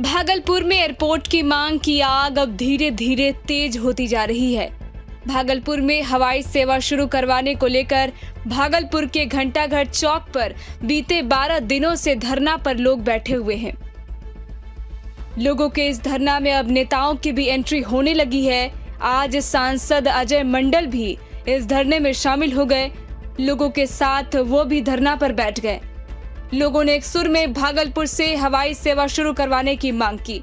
भागलपुर में एयरपोर्ट की मांग की आग अब धीरे धीरे तेज होती जा रही है। भागलपुर में हवाई सेवा शुरू करवाने को लेकर भागलपुर के घंटाघर चौक पर बीते 12 दिनों से धरना पर लोग बैठे हुए हैं। लोगों के इस धरना में अब नेताओं की भी एंट्री होने लगी है। आज सांसद अजय मंडल भी इस धरने में शामिल हो गए। लोगों के साथ वो भी धरना पर बैठ गए। लोगों ने एक सुर में भागलपुर से हवाई सेवा शुरू करवाने की मांग की।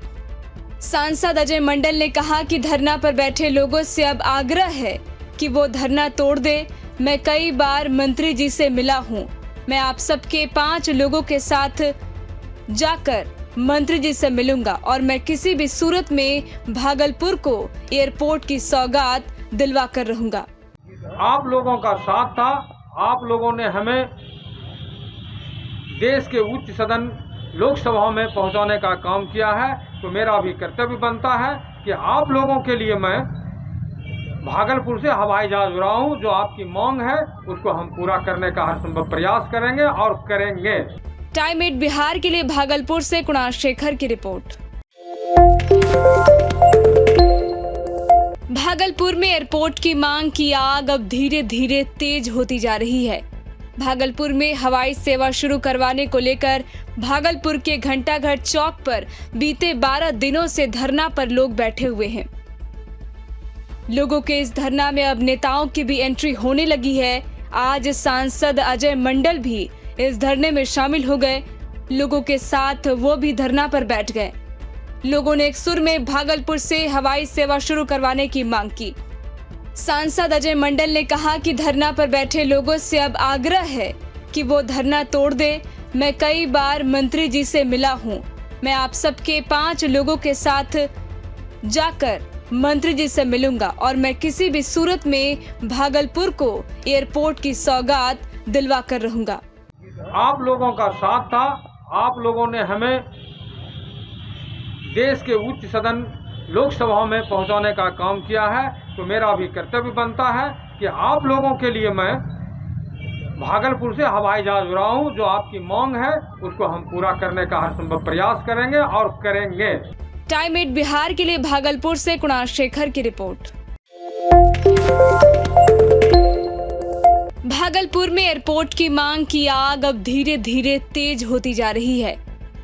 सांसद अजय मंडल ने कहा कि धरना पर बैठे लोगों से अब आग्रह है कि वो धरना तोड़ दे। मैं कई बार मंत्री जी से मिला हूं। मैं आप सबके 5 लोगों के साथ जाकर मंत्री जी से मिलूंगा और मैं किसी भी सूरत में भागलपुर को एयरपोर्ट की सौगात दिलवा कर रहूंगा। आप लोगों का साथ था। आप लोगों ने हमें देश के उच्च सदन लोकसभा में पहुंचाने का काम किया है, तो मेरा भी कर्तव्य बनता है कि आप लोगों के लिए मैं भागलपुर से हवाई जहाज उड़ाऊं। जो आपकी मांग है उसको हम पूरा करने का हर संभव प्रयास करेंगे और करेंगे। टाइम 8 बिहार के लिए भागलपुर से कुणाल शेखर की रिपोर्ट। भागलपुर में एयरपोर्ट की मांग की आग अब धीरे धीरे तेज होती जा रही है। भागलपुर में हवाई सेवा शुरू करवाने को लेकर भागलपुर के घंटाघर चौक पर बीते 12 दिनों से धरना पर लोग बैठे हुए हैं। लोगों के इस धरना में अब नेताओं की भी एंट्री होने लगी है। आज सांसद अजय मंडल भी इस धरने में शामिल हो गए। लोगों के साथ वो भी धरना पर बैठ गए। लोगों ने एक सुर में भागलपुर से हवाई सेवा शुरू करवाने की मांग की। सांसद अजय मंडल ने कहा कि धरना पर बैठे लोगों से अब आग्रह है कि वो धरना तोड़ दे। मैं कई बार मंत्री जी से मिला हूं। मैं आप सबके 5 लोगों के साथ जाकर मंत्री जी से मिलूंगा और मैं किसी भी सूरत में भागलपुर को एयरपोर्ट की सौगात दिलवा कर रहूंगा। आप लोगों का साथ था। आप लोगों ने हमें देश के उच्च सदन लोकसभा में पहुंचाने का काम किया है, तो मेरा भी कर्तव्य बनता है कि आप लोगों के लिए मैं भागलपुर से हवाई जहाज उड़ाऊं। जो आपकी मांग है उसको हम पूरा करने का हर संभव प्रयास करेंगे और करेंगे। टाइम 8 बिहार के लिए भागलपुर से कुणाल शेखर की रिपोर्ट। भागलपुर में एयरपोर्ट की मांग की आग अब धीरे धीरे तेज होती जा रही है।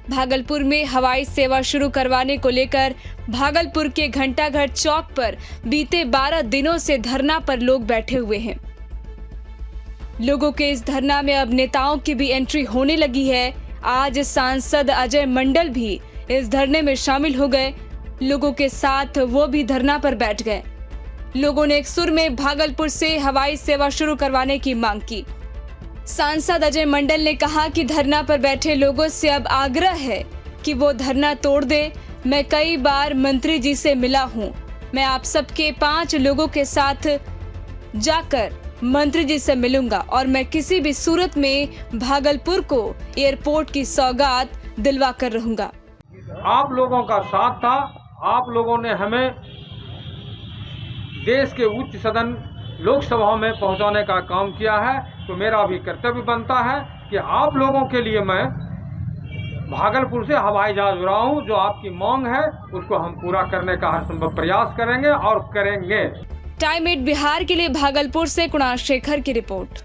भागलपुर में हवाई सेवा शुरू करवाने को लेकर भागलपुर के घंटाघर चौक पर बीते 12 दिनों से धरना पर लोग बैठे हुए हैं। लोगों के इस धरना में अब नेताओं की भी एंट्री होने लगी है। आज सांसद अजय मंडल भी इस धरने में शामिल हो गए। लोगों के साथ वो भी धरना पर बैठ गए। लोगों ने एक सुर में भागलपुर से हवाई सेवा शुरू करवाने की मांग की। सांसद अजय मंडल ने कहा कि धरना पर बैठे लोगों से अब आग्रह है कि वो धरना तोड़ दे। मैं कई बार मंत्री जी से मिला हूं। मैं आप सबके 5 लोगों के साथ जाकर मंत्री जी से मिलूंगा और मैं किसी भी सूरत में भागलपुर को एयरपोर्ट की सौगात दिलवा कर रहूंगा। आप लोगों का साथ था। आप लोगों ने हमें देश के उच्च सदन लोकसभा में पहुंचाने का काम किया है, तो मेरा भी कर्तव्य बनता है कि आप लोगों के लिए मैं भागलपुर से हवाई जहाज उड़ाऊं। जो आपकी मांग है उसको हम पूरा करने का हर संभव प्रयास करेंगे और करेंगे। टाइम 8 बिहार के लिए भागलपुर से कुणाल शेखर की रिपोर्ट।